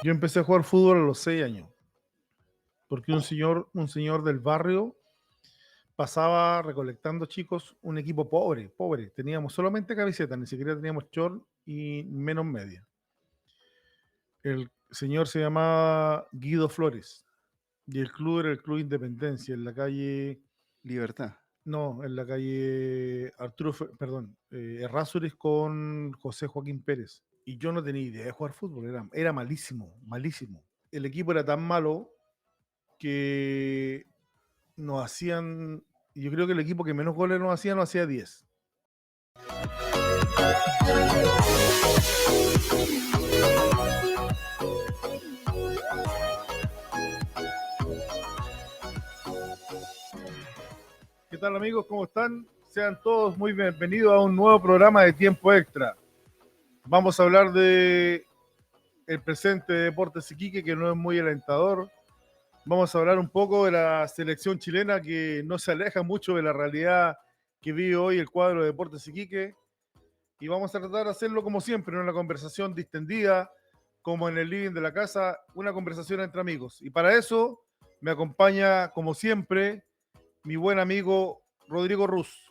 Yo empecé a jugar fútbol a los 6 años, porque un señor del barrio pasaba recolectando chicos, un equipo pobre, pobre. Teníamos solamente camisetas, ni siquiera teníamos short y menos media. El señor se llamaba Guido Flores y el club era el Club Independencia en la calle, Libertad. no, en la calle perdón, Errázuriz con José Joaquín Pérez. Y yo no tenía idea de jugar fútbol, era malísimo, malísimo. El equipo era tan malo que nos hacían, yo creo que el equipo que menos goles nos hacía 10. ¿Qué tal amigos? ¿Cómo están? Sean todos muy bienvenidos a un nuevo programa de Tiempo Extra. Vamos a hablar de el presente de Deportes Iquique, que no es muy alentador. Vamos a hablar un poco de la selección chilena, que no se aleja mucho de la realidad que vive hoy el cuadro de Deportes Iquique. Y vamos a tratar de hacerlo como siempre, en una conversación distendida, como en el living de la casa, una conversación entre amigos. Y para eso me acompaña, como siempre, mi buen amigo Rodrigo Ruz.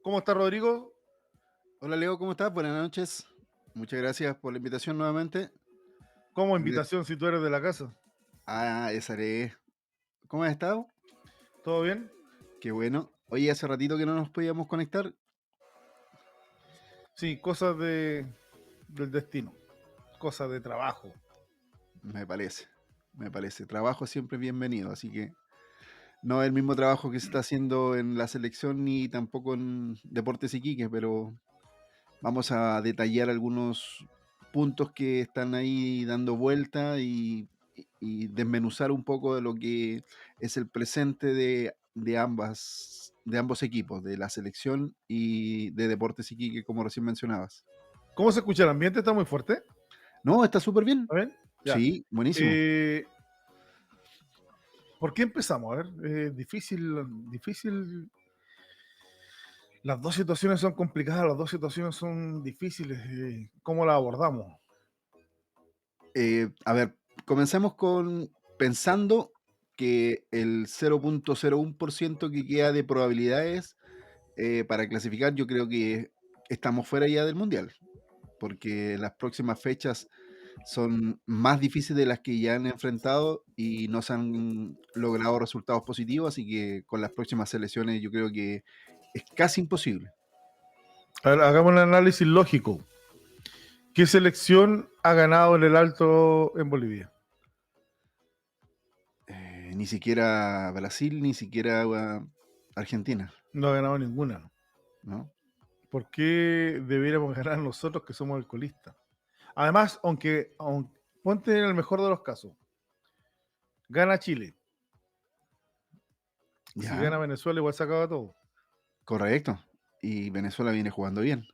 ¿Cómo está, Rodrigo? Hola Leo, ¿cómo estás? Buenas noches. Muchas gracias por la invitación nuevamente. ¿Cómo invitación si tú eres de la casa? Esa haré. ¿Cómo has estado? ¿Todo bien? Qué bueno. Oye, hace ratito que no nos podíamos conectar. Sí, del destino, cosas de trabajo. Me parece. Me parece. Trabajo siempre bienvenido, así que no es el mismo trabajo que se está haciendo en la selección ni tampoco en Deportes Iquique, pero vamos a detallar algunos puntos que están ahí dando vuelta y desmenuzar un poco de lo que es el presente de ambos equipos, de la selección y de Deportes Iquique, como recién mencionabas. ¿Cómo se escucha el ambiente? ¿Está muy fuerte? No, está súper bien. ¿Está bien? Ya. Sí, buenísimo. Eh, ¿Por qué empezamos? A ver, difícil. Las dos situaciones son complicadas, las dos situaciones son difíciles. ¿Cómo las abordamos? A ver, comencemos con pensando que el 0,01% que queda de probabilidades para clasificar, yo creo que estamos fuera ya del Mundial, porque las próximas fechas son más difíciles de las que ya han enfrentado y no se han logrado resultados positivos, así que con las próximas selecciones yo creo que es casi imposible. A ver, hagamos un análisis lógico. ¿Qué selección ha ganado en el Alto en Bolivia? Ni siquiera Brasil, ni siquiera Argentina, No ha ganado ninguna. ¿no? ¿Por qué debiéramos ganar nosotros que somos el colista? Además, ponte en el mejor de los casos, gana Chile. Si Ya, gana Venezuela, igual se acaba todo. correcto. Y Venezuela viene jugando bien.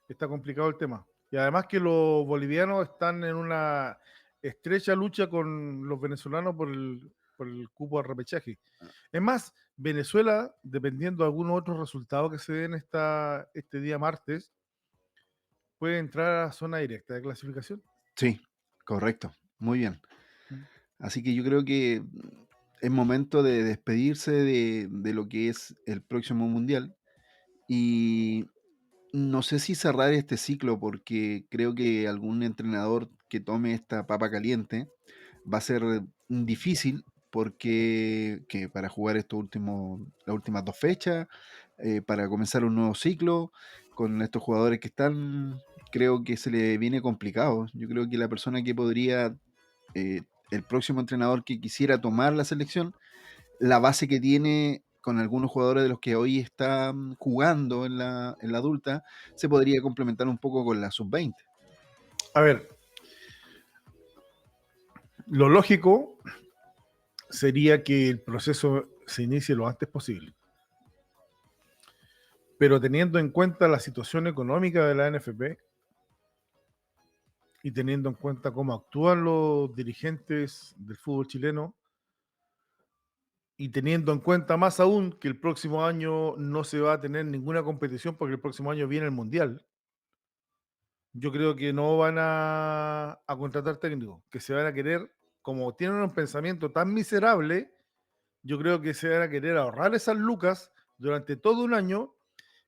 Está complicado el tema. Y además que los bolivianos están en una estrecha lucha con los venezolanos por el cupo al repechaje. Es más, Venezuela, dependiendo de algunos otros resultados que se den este día martes, puede entrar a zona directa de clasificación. Sí, correcto. Muy bien. Así que yo creo que es momento de despedirse de lo que es el próximo mundial y no sé si cerrar este ciclo porque creo que algún entrenador que tome esta papa caliente va a ser difícil porque que para jugar las últimas dos fechas, para comenzar un nuevo ciclo con estos jugadores que están, creo que se le viene complicado. Yo creo que la persona que podría el próximo entrenador que quisiera tomar la selección, la base que tiene con algunos jugadores de los que hoy están jugando en la adulta, se podría complementar un poco con la sub-20. A ver, lo lógico sería que el proceso se inicie lo antes posible. Pero teniendo en cuenta la situación económica de la NFP y teniendo en cuenta cómo actúan los dirigentes del fútbol chileno, y teniendo en cuenta más aún que el próximo año no se va a tener ninguna competición porque el próximo año viene el Mundial, yo creo que no van a contratar técnicos, que se van a querer, como tienen un pensamiento tan miserable, yo creo que se van a querer ahorrar esas lucas durante todo un año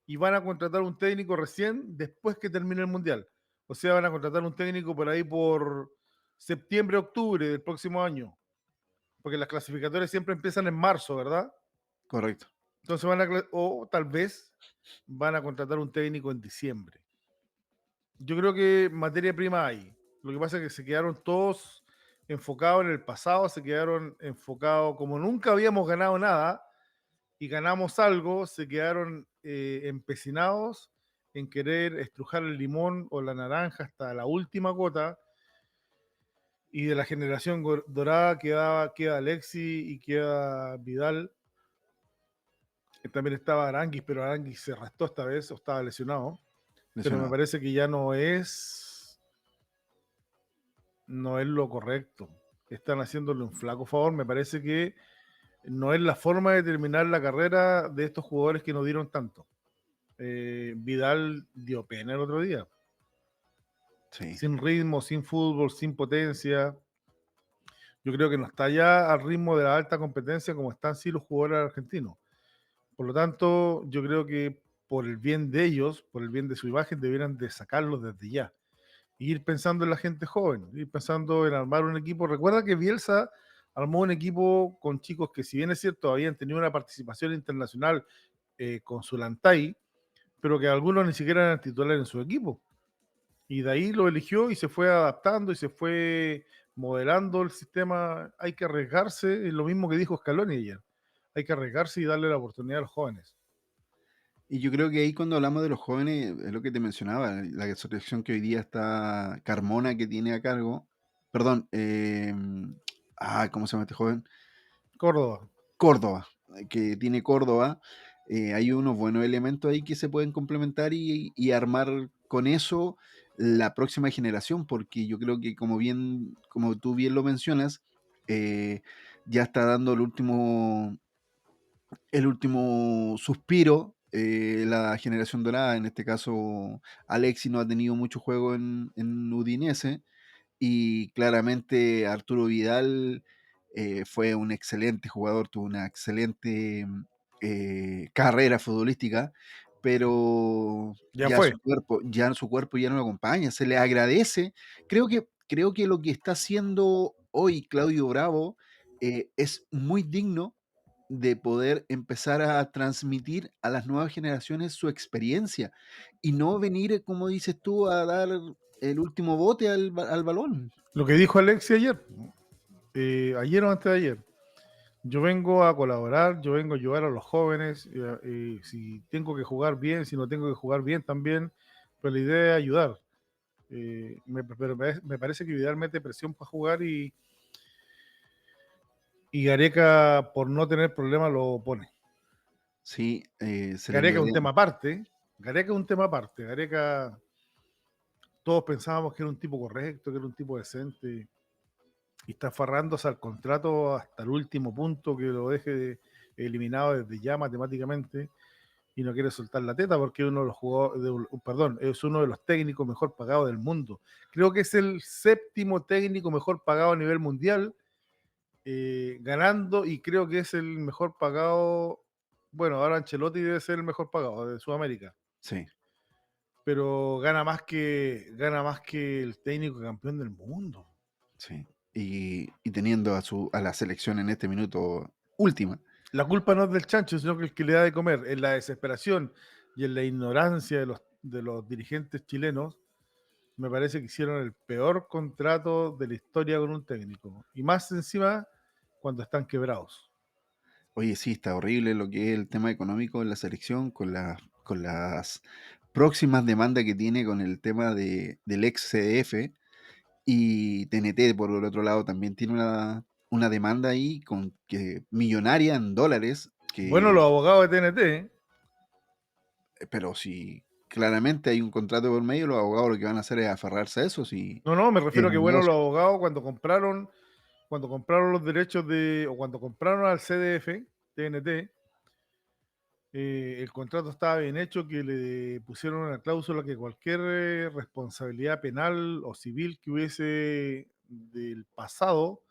y van a contratar un técnico recién después que termine el Mundial. O sea, van a contratar un técnico por ahí por septiembre, octubre del próximo año, porque las clasificatorias siempre empiezan en marzo, ¿verdad? Correcto. Entonces o tal vez van a contratar un técnico en diciembre. Yo creo que materia prima hay. Lo que pasa es que se quedaron todos enfocados en el pasado, se quedaron enfocados, como nunca habíamos ganado nada y ganamos algo, se quedaron empecinados en querer estrujar el limón o la naranja hasta la última gota. Y de la generación dorada queda Alexi y queda Vidal. También estaba Aranguis, pero Aranguis se arrastró esta vez o estaba lesionado. Pero me Lesionado. parece que ya no es lo correcto. Están haciéndole un flaco favor. Me parece que no es la forma de terminar la carrera de estos jugadores que nos dieron tanto. Vidal dio pena el otro día. Sí. Sin ritmo, sin fútbol, sin potencia. Yo creo que no está ya al ritmo de la alta competencia como están sí los jugadores argentinos. Por lo tanto, yo creo que por el bien de ellos, por el bien de su imagen, debieran de sacarlos desde ya. E ir pensando en la gente joven, ir pensando en armar un equipo. Recuerda que Bielsa armó un equipo con chicos que, si bien es cierto, habían tenido una participación internacional con Zulantay, pero que algunos ni siquiera eran titulares en su equipo. Y de ahí lo eligió y se fue adaptando y se fue modelando el sistema. Hay que arriesgarse, es lo mismo que dijo Scaloni ayer. Hay que arriesgarse y darle la oportunidad a los jóvenes. Y yo creo que ahí cuando hablamos de los jóvenes, es lo que te mencionaba, la selección que hoy día está Carmona, que tiene a cargo, perdón, ¿cómo se llama este joven? Córdoba. Córdoba, que tiene Córdoba. Hay unos buenos elementos ahí que se pueden complementar y armar con eso la próxima generación, porque yo creo que como tú bien lo mencionas, eh, ya está dando el último suspiro, la generación dorada, en este caso Alexis no ha tenido mucho juego en Udinese, y claramente Arturo Vidal fue un excelente jugador, tuvo una excelente carrera futbolística, pero Ya fue. su cuerpo ya no lo acompaña, se le agradece. Creo que lo que está haciendo hoy Claudio Bravo es muy digno de poder empezar a transmitir a las nuevas generaciones su experiencia y no venir, como dices tú, a dar el último bote al balón. Lo que dijo Alexi ayer, ayer o antes de ayer, yo vengo a colaborar, yo vengo a ayudar a los jóvenes, si tengo que jugar bien, si no tengo que jugar bien también, pero la idea es ayudar. Pero me parece que Vidal mete presión para jugar y Gareca, por no tener problemas, lo pone. Sí, se le Gareca vio es un bien. tema aparte. Gareca es un tema aparte. Gareca, todos pensábamos que era un tipo correcto, que era un tipo decente, y está aferrándose al contrato hasta el último punto que lo deje eliminado desde ya matemáticamente y no quiere soltar la teta porque es uno de los jugadores, perdón, es uno de los técnicos mejor pagados del mundo. Creo que es el séptimo técnico mejor pagado a nivel mundial, ganando, y creo que es el mejor pagado. Bueno, ahora Ancelotti debe ser el mejor pagado de Sudamérica, Sí, pero gana más que el técnico campeón del mundo. sí. Y teniendo a la selección en este minuto última. La culpa no es del chancho, sino que el que le da de comer, en la desesperación y en la ignorancia de los dirigentes chilenos. Me parece que hicieron el peor contrato de la historia con un técnico. Y más encima cuando están quebrados. Oye, sí, está horrible lo que es el tema económico en la selección, con las próximas demandas que tiene con el tema del ex CDF. Y TNT, por el otro lado, también tiene una demanda ahí millonaria en dólares, Bueno, los abogados de TNT, pero si claramente hay un contrato por medio, los abogados lo que van a hacer es aferrarse a eso, si no, me es refiero a que, un bueno, los negocio. abogados cuando compraron los derechos o cuando compraron al CDF, TNT, el contrato estaba bien hecho, que le pusieron una cláusula que cualquier responsabilidad penal o civil que hubiese del pasado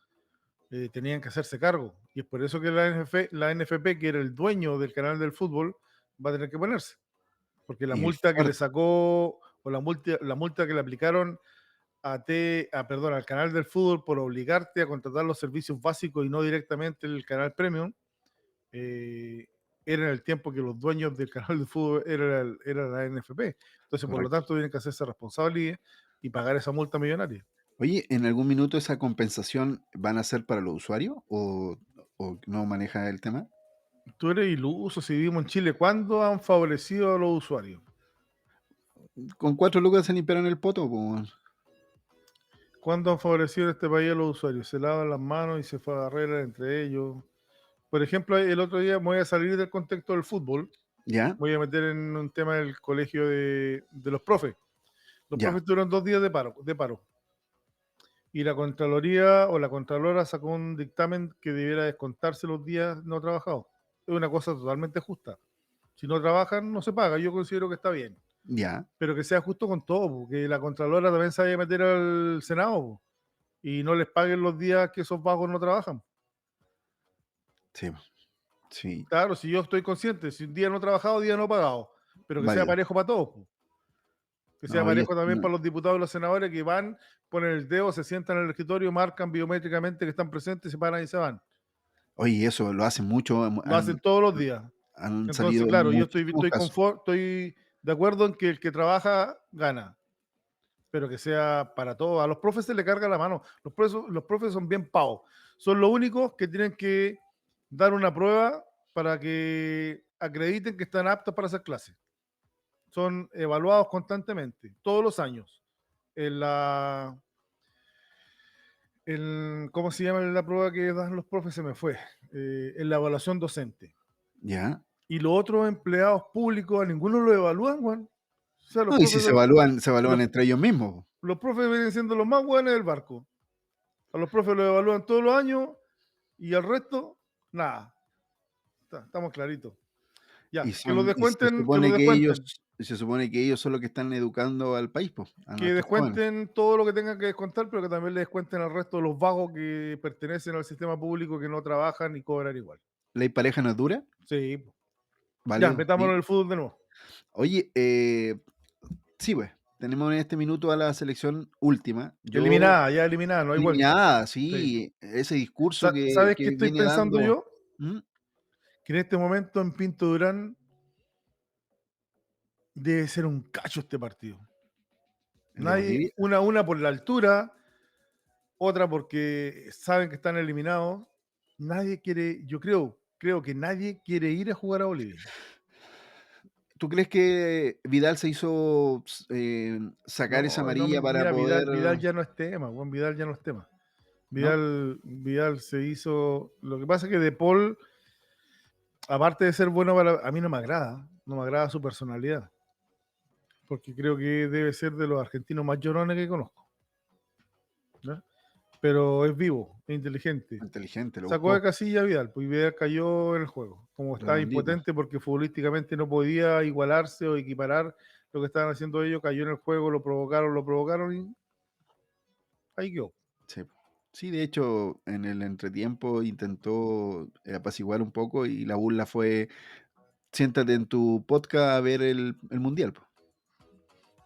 tenían que hacerse cargo. Y es por eso que la NFP, que era el dueño del canal del fútbol, va a tener que ponerse. Porque la Y es multa que le fuerte. sacó, o la multa que le aplicaron perdón, al canal del fútbol por obligarte a contratar los servicios básicos y no directamente el canal premium, eh, era en el tiempo que los dueños del canal de fútbol era la NFP. Entonces, por lo Correcto. tanto, tienen que hacerse responsables y pagar esa multa millonaria. Oye, ¿en algún minuto esa compensación van a ser para los usuarios o no maneja el tema? Tú eres iluso si vivimos en Chile. ¿Cuándo han favorecido a los usuarios? Con 4 lucas se limpiaron el poto, po, weón. ¿Cuándo han favorecido en este país a los usuarios? Se lavan las manos y se fue a arreglar entre ellos. Por ejemplo, el otro día me voy a salir del contexto del fútbol, ¿Ya? voy a meter en un tema del colegio de los profes. Los Ya, profes tuvieron 2 días de paro. Y la Contraloría o la Contralora sacó un dictamen que debiera descontarse los días no trabajados. Es una cosa totalmente justa. Si no trabajan, no se paga. Yo considero que está bien. ya. Pero que sea justo con todo, porque la Contralora también se vaya a meter al Senado po, y no les paguen los días que esos vagos no trabajan. Sí, sí, Claro, si yo estoy consciente, si un día no trabajado, día no pagado, pero que sea válido. parejo para todos. Po. Que sea No, y parejo también para los diputados y los senadores que van, ponen el dedo, se sientan en el escritorio, marcan biométricamente que están presentes, se paran y se van. oye, eso lo hacen mucho, Lo hacen todos los días. han Entonces, salido claro, yo muchísimos casos. estoy de acuerdo en que el que trabaja gana, pero que sea para todos. A los profes se le carga la mano. Los profes son bien pavos. Son los únicos que tienen que dar una prueba para que acrediten que están aptos para hacer clases. Son evaluados constantemente, todos los años. En la, ¿Cómo se llama la prueba que dan los profes? Se me fue. En la evaluación docente. ¿Ya? Y los otros empleados públicos, a ninguno lo evalúan, Juan. O sea, No, y si se evalúan los, entre ellos mismos. los profes vienen siendo los más buenos del barco. A los profes los evalúan todos los años y al resto, nada. Estamos claritos. Ya, Y se que lo supone que ellos, descuenten, se supone que ellos son los que están educando al país, po, a que nuestros jóvenes. descuenten todo lo que tengan que descontar, pero que también le descuenten al resto de los vagos que pertenecen al sistema público que no trabajan y cobran igual. ¿Ley pareja no es dura? Sí. Ya, Válido, metámonos sí. en el fútbol de nuevo. Oye, sí, pues, tenemos en este minuto a la selección última. Yo, Eliminada, ya eliminada, no hay vuelta. eliminada, Sí. sí, ese discurso ¿Sabes qué que estoy viene pensando dando. yo? ¿Mm? Que en este momento en Pinto Durán debe ser un cacho este partido. ¿El de Bolivia? Una por la altura, otra porque saben que están eliminados. Nadie quiere, creo que nadie quiere ir a jugar a Bolivia. ¿Tú crees que Vidal se hizo sacar esa No, amarilla para mira, poder? Vidal ya no es tema, Juan Vidal ya no es tema. ¿No? Vidal se hizo. Lo que pasa es que De Paul, aparte de ser bueno a mí no me agrada su personalidad, porque creo que debe ser de los argentinos más llorones que conozco. ¿Ya? Pero es vivo, es inteligente. Inteligente, lo Sacó de buscó, casilla a Vidal, pues Vidal cayó en el juego. Como estaba redondito. impotente porque futbolísticamente no podía igualarse o equiparar lo que estaban haciendo ellos, cayó en el juego, lo provocaron y ahí quedó. Sí. Sí, de hecho, en el entretiempo intentó apaciguar un poco y la burla fue, siéntate en tu podcast a ver el mundial, po.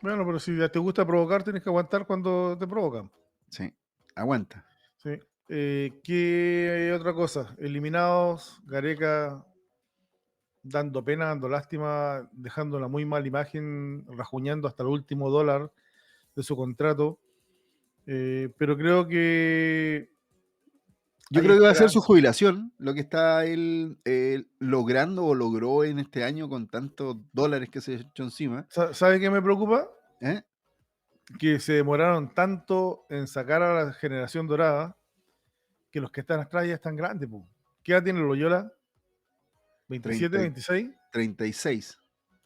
Bueno, pero si te gusta provocar, tienes que aguantar cuando te provocan. Sí, aguanta. ¿Sí? ¿Qué otra cosa? Eliminados, Gareca dando pena, dando lástima, dejando una muy mala imagen, rajuñando hasta el último dólar de su contrato. Pero creo que Yo hay creo que va a ser su esperanza. jubilación, lo que está él logrando o logró en este año con tantos dólares que se echó encima. ¿Sabe qué me preocupa? ¿Eh? Que se demoraron tanto en sacar a la generación dorada que los que están atrás ya están grandes. Po. ¿Qué edad tiene Loyola? 27, 30 y- 26. 36.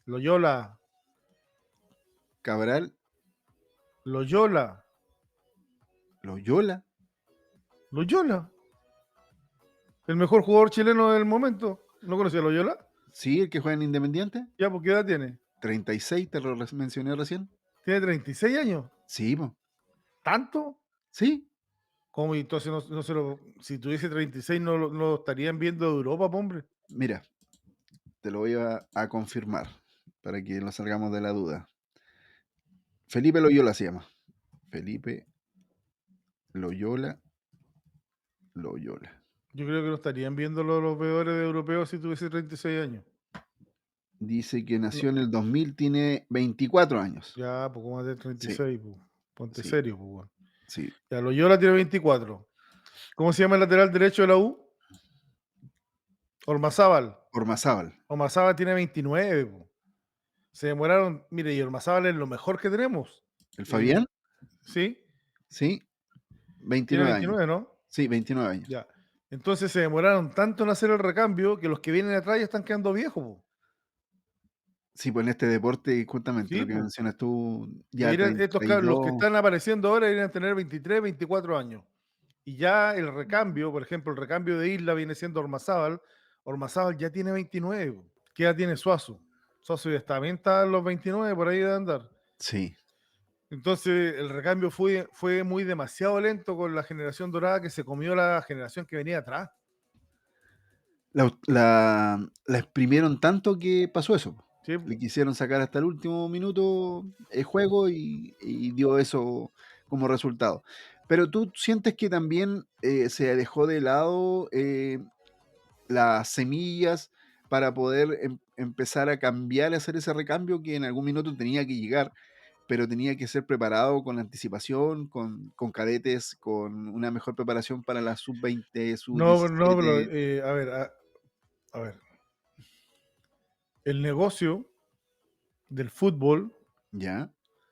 Loyola, Cabral, Loyola. Loyola. Loyola, el mejor jugador chileno del momento. ¿No conocía a Loyola? Sí, el que juega en Independiente. Ya, ¿por qué edad tiene? 36, te lo mencioné recién. Tiene 36 años. Sí, po. ¿Tanto? Sí. ¿Cómo? Y entonces no se lo. Si tuviese 36, no lo estarían viendo de Europa, po, hombre. Mira, te lo voy a confirmar para que nos salgamos de la duda. Felipe Loyola se llama. Felipe Loyola. Yo creo que no estarían viendo los veedores de europeos si tuviese 36 años. Dice que No, nació en el 2000, tiene 24 años. ya, poco más de Sí, 36, pues. Ponte sí, serio, pues, weón. sí. Ya, Loyola tiene 24. ¿Cómo se llama el lateral derecho de la U? Ormazábal. Ormazábal. Ormazábal tiene 29, po. Se demoraron, mire, y Ormazábal es lo mejor que tenemos. ¿El Eh, Fabián? ¿Sí? Sí, Tiene 29 años. 29, ¿no? Sí, 29 años. Ya. Entonces se demoraron tanto en hacer el recambio que los que vienen atrás ya están quedando viejos, po. Sí, pues en este deporte, justamente Sí, lo que po. mencionas tú, ya Deberían, estos cabros, los que 32. están apareciendo ahora deberían tener 23, 24 años. Y ya el recambio, por ejemplo, el recambio de Isla viene siendo Ormazábal. Ormazábal ya tiene 29, po. ¿Qué edad tiene Suazo? Suazo ya está, también está en los 29, por ahí de andar. Sí. Entonces el recambio fue muy demasiado lento con la generación dorada que se comió la generación que venía atrás. La exprimieron tanto que pasó eso. ¿Sí? Le quisieron sacar hasta el último minuto el juego y dio eso como resultado. Pero tú sientes que también se dejó de lado las semillas para poder empezar a cambiar, a hacer ese recambio que en algún minuto tenía que llegar, pero tenía que ser preparado con anticipación, con cadetes, con una mejor preparación para la sub-20, No, no, pero sub-17. a ver, el negocio del fútbol ¿Ya?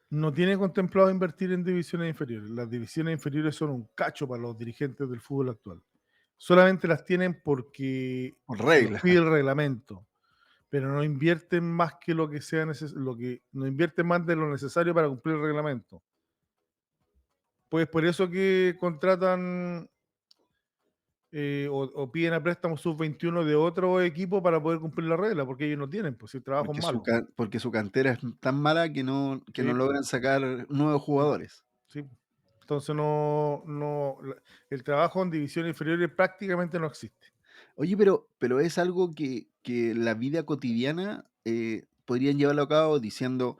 no tiene contemplado invertir en divisiones inferiores. Las divisiones inferiores son un cacho para los dirigentes del fútbol actual. Solamente las tienen porque Por se los regla. pide el reglamento, pero no invierten más que lo que sea no invierten más de lo necesario para cumplir el reglamento. Pues por eso que contratan o piden a préstamo sub-21 de otro equipo para poder cumplir la regla, porque ellos no tienen, pues si el trabajo es malo. Porque su cantera es tan mala que no Sí, logran sacar nuevos sí, jugadores. sí. Entonces el trabajo en divisiones inferiores prácticamente no existe. Oye, pero es algo que la vida cotidiana podrían llevarlo a cabo diciendo,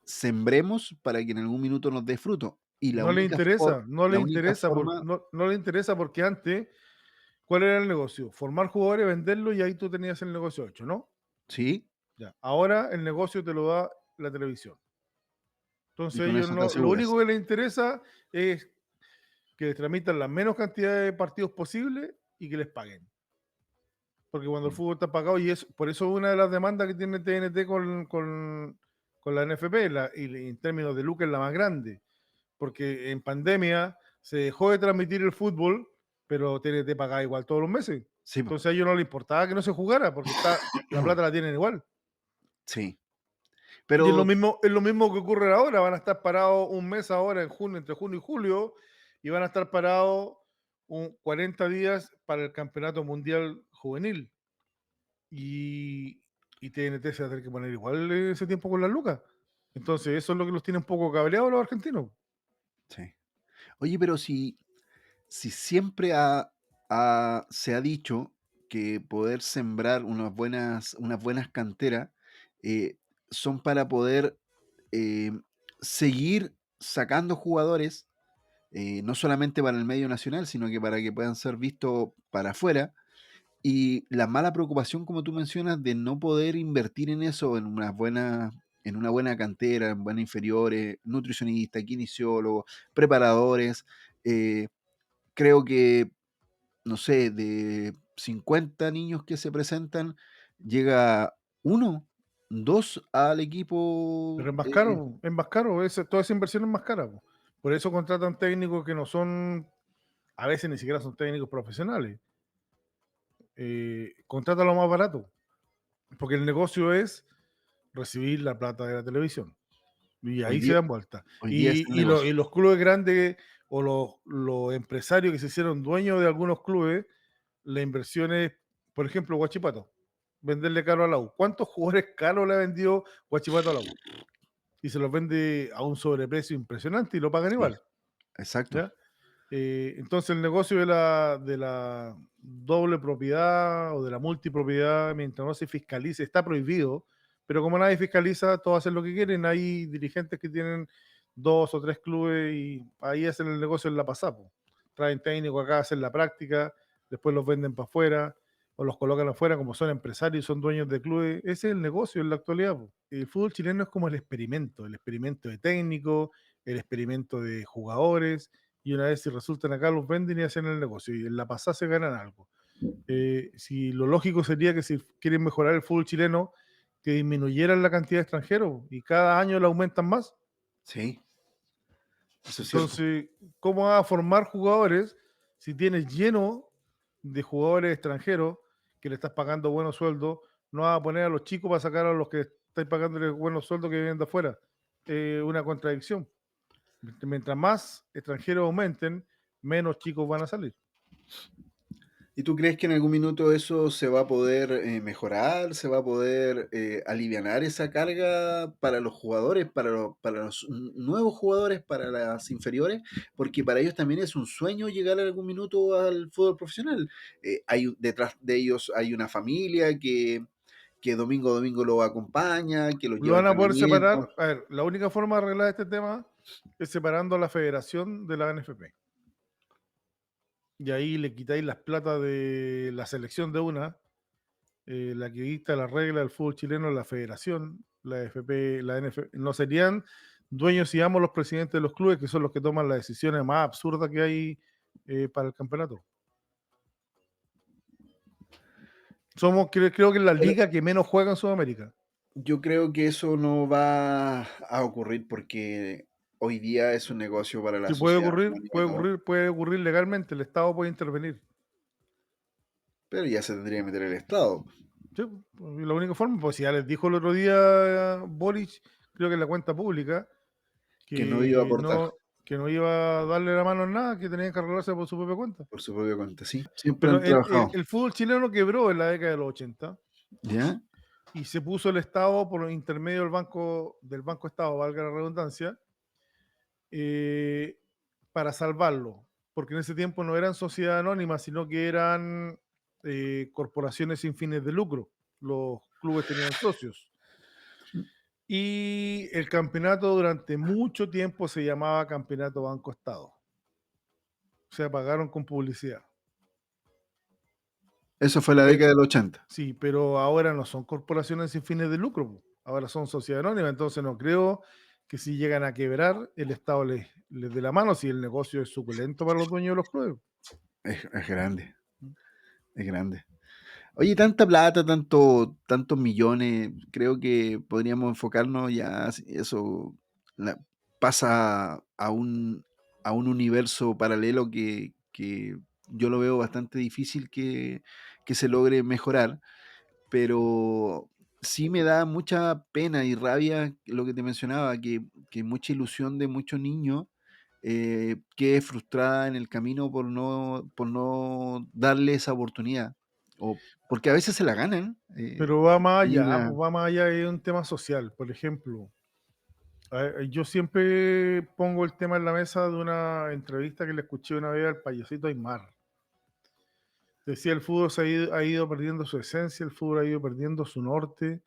sembremos para que en algún minuto nos dé fruto. Y No le interesa, no le la única interesa, forma, no le interesa porque antes, ¿cuál era el negocio? Formar jugadores, venderlos y ahí tú tenías el negocio hecho, ¿no? sí, Ya. Ahora el negocio te lo da la televisión. y Entonces con ellos eso te no, lo aseguras. único que les interesa es que les tramitan la menos cantidad de partidos posible y que les paguen. Porque cuando el Mm. fútbol está pagado, y es por eso una de las demandas que tiene TNT con la NFP, y en términos de lucro es la más grande. Porque en pandemia se dejó de transmitir el fútbol, pero TNT pagaba igual todos los meses. Sí, po. Entonces a ellos no les importaba que no se jugara, porque la plata la tienen igual. Sí. Y Pero es lo mismo que ocurre ahora. Van a estar parados un mes ahora, en junio, entre junio y julio, y van a estar parados 40 días para el Campeonato Mundial Juvenil. Y, y TNT se va a tener que poner igual ese tiempo con las lucas. Entonces, eso es lo que los tiene un poco cabreados los argentinos. sí. Oye, pero si siempre se ha dicho que poder sembrar unas buenas canteras eh, son para poder eh, seguir sacando jugadores, no solamente para el medio nacional, sino que para que puedan ser vistos para afuera. Y la mala preocupación, como tú mencionas, de no poder invertir en eso, en una buena cantera, en buenas inferiores, nutricionistas, kinesiólogos, preparadores. eh, Creo que, no sé, de 50 niños que se presentan, llega uno, dos al Pero equipo. es más caro, toda esa inversión es más cara, po. Por eso contratan técnicos que no son, a veces ni siquiera son técnicos profesionales. Contratan lo más barato, porque el negocio es recibir la plata de la televisión. Y Hoy ahí se día, dan vueltas. hoy día es el negocio. Y los clubes grandes, o los empresarios que se hicieron dueños de algunos clubes, la inversión es, por ejemplo, Guachipato, venderle caro a la U. ¿Cuántos jugadores caros le ha vendido Guachipato a la U? Y se los vende a un sobreprecio impresionante y lo pagan Sí, igual, exacto. ¿ya? Entonces el negocio de la doble propiedad o de la multipropiedad, mientras no se fiscalice, está prohibido, pero como nadie fiscaliza, todos hacen lo que quieren. Hay dirigentes que tienen 2 o 3 clubes y ahí hacen el negocio en la pasada, po. Traen técnicos acá, hacen la práctica, después los venden para afuera o los colocan afuera como son empresarios y son dueños de clubes. Ese es el negocio en la actualidad, po. El fútbol chileno es como el experimento de técnicos, el experimento de jugadores, y una vez si resultan acá los venden y hacen el negocio y en la pasada se ganan algo. Si lo lógico sería que si quieren mejorar el fútbol chileno, que disminuyeran la cantidad de extranjeros y cada año la aumentan más. Sí, eso es cierto. Entonces, ¿cómo vas a formar jugadores si tienes lleno de jugadores extranjeros que le estás pagando buenos sueldos? No vas a poner a los chicos para sacar a los que estáis pagándoles buenos sueldos que vienen de afuera. Una contradicción. Mientras más extranjeros aumenten, menos chicos van a salir. ¿Y tú crees que en algún minuto eso se va a poder mejorar, se va a poder alivianar esa carga para los jugadores, para los nuevos jugadores, para las inferiores? Porque para ellos también es un sueño llegar en algún minuto al fútbol profesional. Detrás de ellos hay una familia que domingo a domingo lo acompaña, que los Lo lleva a van a poder entrenamiento. separar. A ver, la única forma de arreglar este tema es separando a la federación de la NFP. Y ahí le quitáis las platas de la selección de una, la que dicta la regla del fútbol chileno, la federación, la FP, la NFP. No serían dueños y amos los presidentes de los clubes, que son los que toman las decisiones más absurdas que hay para el campeonato. Creo que es la Pero liga que menos juega en Sudamérica. yo creo que eso no va a ocurrir porque hoy día es un negocio para la Si puede sociedad ocurrir, anónima y puede todo, ocurrir, puede ocurrir legalmente, el Estado puede intervenir. pero ya se tendría que meter el Estado. Sí, pues, la única forma, pues si ya les dijo el otro día Boric, creo que en la cuenta pública, Que no iba a que aportar no, que no iba a darle la mano en nada, que tenían que arreglarse por su propia cuenta. por su propia cuenta, sí. Siempre Pero han trabajado. el fútbol chileno quebró en la década de los 80 ¿Ya? y se puso el Estado por intermedio del Banco Estado, valga la redundancia, eh, para salvarlo, porque en ese tiempo no eran sociedades anónimas, sino que eran corporaciones sin fines de lucro. Los clubes tenían socios. Y el campeonato durante mucho tiempo se llamaba Campeonato Banco Estado. O sea, pagaron con publicidad. Eso fue la Pero, década del 80. sí, pero ahora no son corporaciones sin fines de lucro, po. Ahora son sociedades anónimas. Entonces no creo que si llegan a quebrar, el Estado les dé la mano si el negocio es suculento para los dueños de los clubes. Es grande, es grande. Oye, tanta plata, tantos millones, creo que podríamos enfocarnos ya, eso la- pasa a un universo paralelo que yo lo veo bastante difícil que se logre mejorar, pero sí me da mucha pena y rabia lo que te mencionaba, que mucha ilusión de muchos niños quede frustrada en el camino por no darle esa oportunidad. O porque a veces se la ganan. Pero va más Hay allá, una, pues va más allá de un tema social. Por ejemplo, yo siempre pongo el tema en la mesa de una entrevista que le escuché una vez al payasito Aymar. Decía, el fútbol ha ido perdiendo su esencia, el fútbol ha ido perdiendo su norte,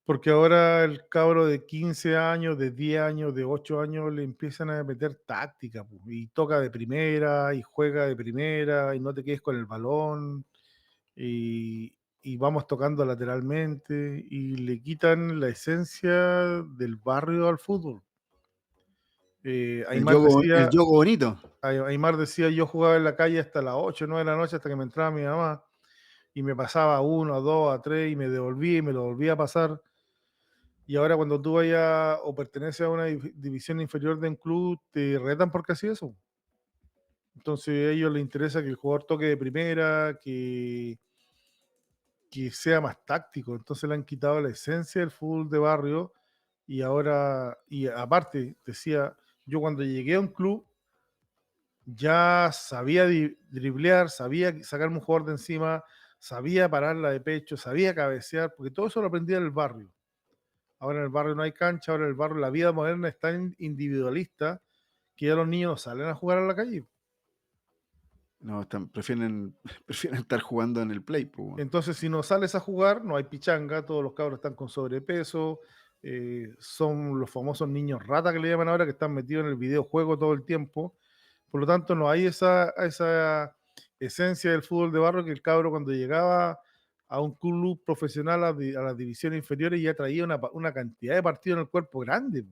porque ahora el cabro de 15 años, de 10 años, de 8 años le empiezan a meter táctica, pues, y toca de primera, y juega de primera, y no te quedes con el balón, y vamos tocando lateralmente, y le quitan la esencia del barrio al fútbol. Aymar el decía, yogo bonito. Aymar decía, yo jugaba en la calle hasta las 8 o 9 de la noche, hasta que me entraba mi mamá, y me pasaba a 1, a 2, a 3, y me devolvía y me lo volvía a pasar. Y ahora cuando tú vayas o perteneces a una división inferior de un club, te retan porque así eso. Entonces a ellos les interesa que el jugador toque de primera, que sea más táctico. Entonces le han quitado la esencia del fútbol de barrio y ahora, y aparte, decía, yo cuando llegué a un club, ya sabía driblear, sabía sacarme un jugador de encima, sabía pararla de pecho, sabía cabecear, porque todo eso lo aprendía en el barrio. Ahora en el barrio no hay cancha, ahora en el barrio la vida moderna es tan individualista que ya los niños no salen a jugar a la calle. No, prefieren, prefieren estar jugando en el Play, pues, weón. Entonces, si no sales a jugar, no hay pichanga, todos los cabros están con sobrepeso, son los famosos niños rata que le llaman ahora, que están metidos en el videojuego todo el tiempo. Por lo tanto, no hay esa esencia del fútbol de barrio que el cabro cuando llegaba a un club profesional a las divisiones inferiores ya traía una cantidad de partidos en el cuerpo grande.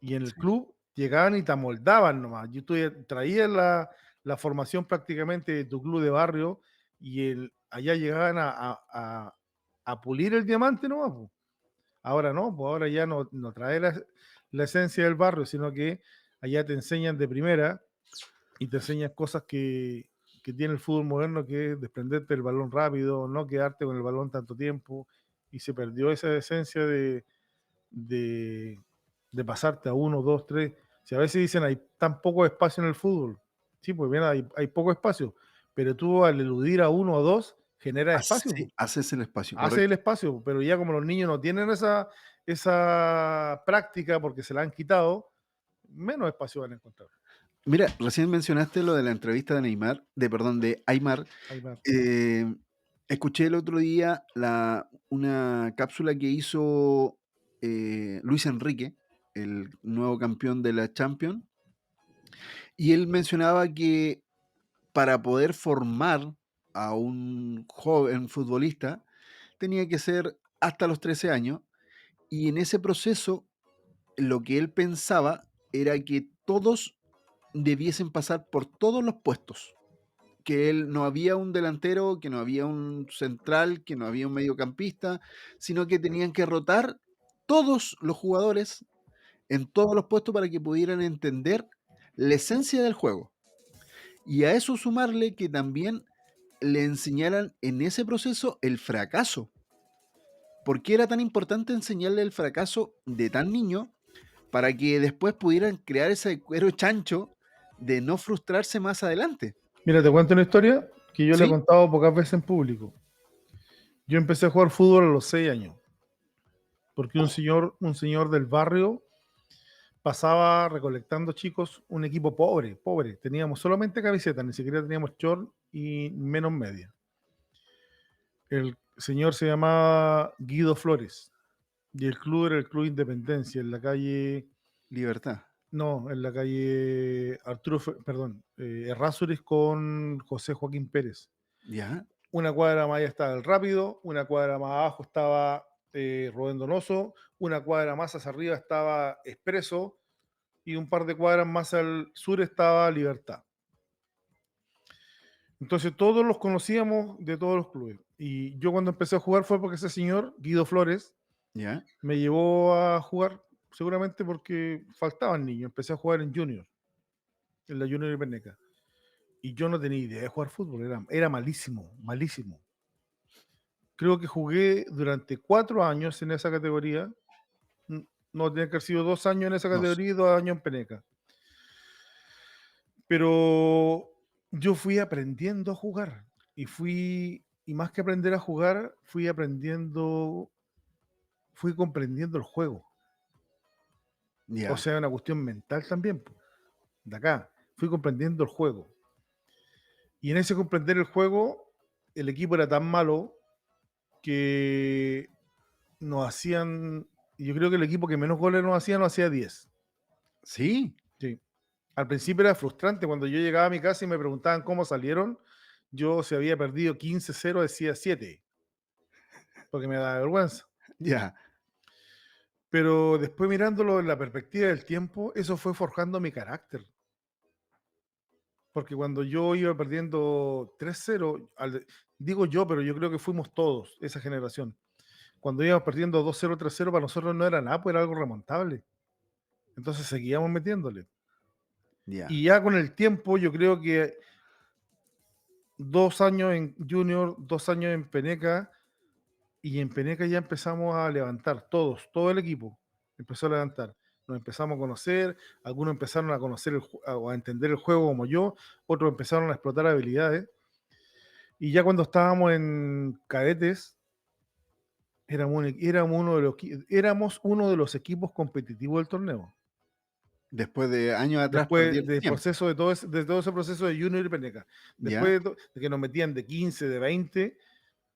Y en el Sí. club llegaban y te amoldaban nomás. Tú traías la formación prácticamente de tu club de barrio y allá llegaban a pulir el diamante nomás. Po. Ahora no, pues ahora ya no trae la esencia del barrio, sino que allá te enseñan de primera y te enseñan cosas que tiene el fútbol moderno, que es desprenderte del balón rápido, no quedarte con el balón tanto tiempo, y se perdió esa esencia de, de pasarte a uno, dos, tres. Si a veces dicen hay tan poco espacio en el fútbol, sí, pues bien, hay poco espacio, pero tú al eludir a uno o dos, generas espacio, Así, pues. haces el espacio, Hace el correcto. espacio, pero ya como los niños no tienen esa práctica porque se la han quitado, menos espacio van a encontrar. Mira, recién mencionaste lo de la entrevista de Neymar, perdón, de Aymar. Ahí va. Eh, Escuché el otro día una cápsula que hizo Luis Enrique, el nuevo campeón de la Champions, y él mencionaba que para poder formar a un joven futbolista tenía que ser hasta los 13 años, y en ese proceso lo que él pensaba era que todos debiesen pasar por todos los puestos, que él no había un delantero, que no había un central, que no había un mediocampista, sino que tenían que rotar todos los jugadores en todos los puestos para que pudieran entender la esencia del juego. Y a eso sumarle que también le enseñaran en ese proceso el fracaso. ¿Por qué era tan importante enseñarle el fracaso de tan niño para que después pudieran crear ese cuero chancho de no frustrarse más adelante? Mira, te cuento una historia que yo le he ¿Sí? contado pocas veces en público. Yo empecé a jugar fútbol a los 6 años, porque un señor del barrio pasaba recolectando chicos, un equipo pobre, pobre. Teníamos solamente camisetas, ni siquiera teníamos short y menos media. El señor se llamaba Guido Flores y el club era el Club Independencia en la calle, Libertad. no, en la calle perdón, Errázuriz con José Joaquín Pérez. ¿Ya? Una cuadra más allá estaba el Rápido, una cuadra más abajo estaba Rubén Donoso, una cuadra más hacia arriba estaba Expreso y un par de cuadras más al sur estaba Libertad. Entonces todos los conocíamos de todos los clubes. Y yo cuando empecé a jugar fue porque ese señor, Guido Flores, ¿Ya? me llevó a jugar, seguramente porque faltaban niños. Empecé a jugar en Junior, en la Junior de Peneca. Y yo no tenía idea de jugar fútbol, era malísimo, malísimo. Creo que jugué durante 4 años en esa categoría. No, tenía que haber sido 2 años en esa 2. categoría y 2 años en Peneca. Pero yo fui aprendiendo a jugar y más que aprender a jugar, fui comprendiendo el juego. O Ya. sea, una cuestión mental también, po, de acá. Fui comprendiendo el juego. Y en ese comprender el juego, el equipo era tan malo que nos hacían, yo creo que el equipo que menos goles nos hacía 10. Sí. Sí. Al principio era frustrante cuando yo llegaba a mi casa y me preguntaban cómo salieron. Yo, si había perdido 15-0, decía 7, porque me da vergüenza. Ya. Pero después mirándolo en la perspectiva del tiempo, eso fue forjando mi carácter. Porque cuando yo iba perdiendo 3-0, digo yo, pero yo creo que fuimos todos, esa generación. Cuando íbamos perdiendo 2-0, 3-0, para nosotros no era nada, pues era algo remontable. Entonces seguíamos metiéndole. Ya. Y ya con el tiempo, yo creo que 2 años en Junior, 2 años en Peneca, y en Peneca ya empezamos a levantar, todo el equipo empezó a levantar. nos empezamos a conocer, algunos empezaron a conocer o a entender el juego como yo, otros empezaron a explotar habilidades. Y ya cuando estábamos en cadetes, éramos uno de los equipos competitivos del torneo. Después de años atrás Después perdieron del tiempo. proceso de todo ese proceso de Junior y Peneca. ¿Ya? Después de que nos metían de 15, de 20,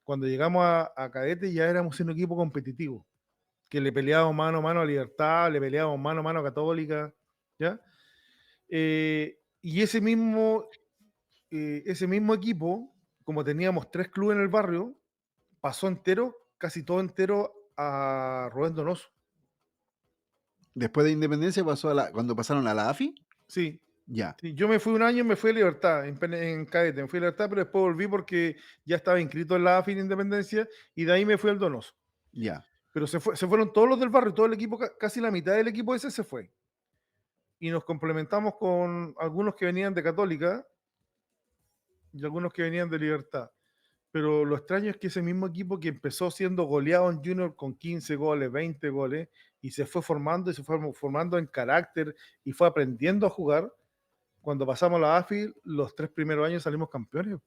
cuando llegamos a cadete ya éramos un equipo competitivo, que le peleábamos mano a mano a Libertad, le peleábamos mano a mano a Católica, ¿ya? Y ese mismo equipo, como teníamos 3 clubes en el barrio, pasó entero, casi todo entero, a Rubén Donoso. Después de Independencia pasó cuando pasaron a la AFI. Sí, Ya, sí, yo me fui un año, me fui a Libertad, en cadete, me fui a Libertad, pero después volví porque ya estaba inscrito en la AFI de Independencia y de ahí me fui al Donoso. ya. Pero se fueron todos los del barrio, todo el equipo, casi la mitad del equipo ese se fue. Y nos complementamos con algunos que venían de Católica y algunos que venían de Libertad. Pero lo extraño es que ese mismo equipo que empezó siendo goleado en Junior con 15 goles, 20 goles, y se fue formando y se fue formando en carácter y fue aprendiendo a jugar, cuando pasamos a la AFI, los 3 primeros años salimos campeones.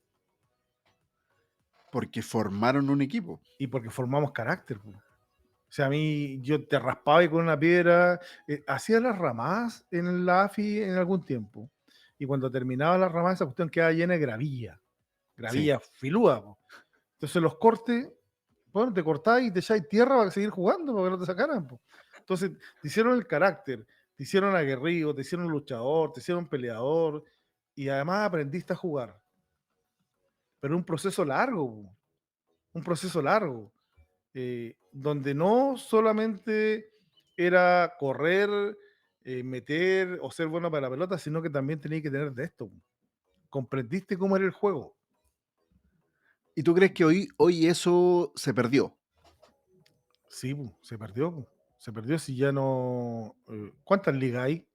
Porque formaron un equipo. Y porque formamos carácter. Po. O sea, a mí yo te raspaba y con una piedra, hacía las ramadas en la AFI en algún tiempo. Y cuando terminaba las ramadas, esa cuestión quedaba llena de Sí. gravilla filúa. Po. Entonces los cortes, bueno, te cortabas y te echabas tierra para seguir jugando, para que no te sacaran. Po. Entonces te hicieron el carácter, te hicieron aguerrido, te hicieron luchador, te hicieron peleador, y además aprendiste a jugar. Pero un proceso largo, po. Un proceso largo. Donde no solamente era correr, meter o ser bueno para la pelota, sino que también tenía que tener de esto. Comprendiste cómo era el juego. ¿Y tú crees que hoy eso se perdió? Sí, se perdió. Se perdió si ya no... ¿Cuántas ligas hay?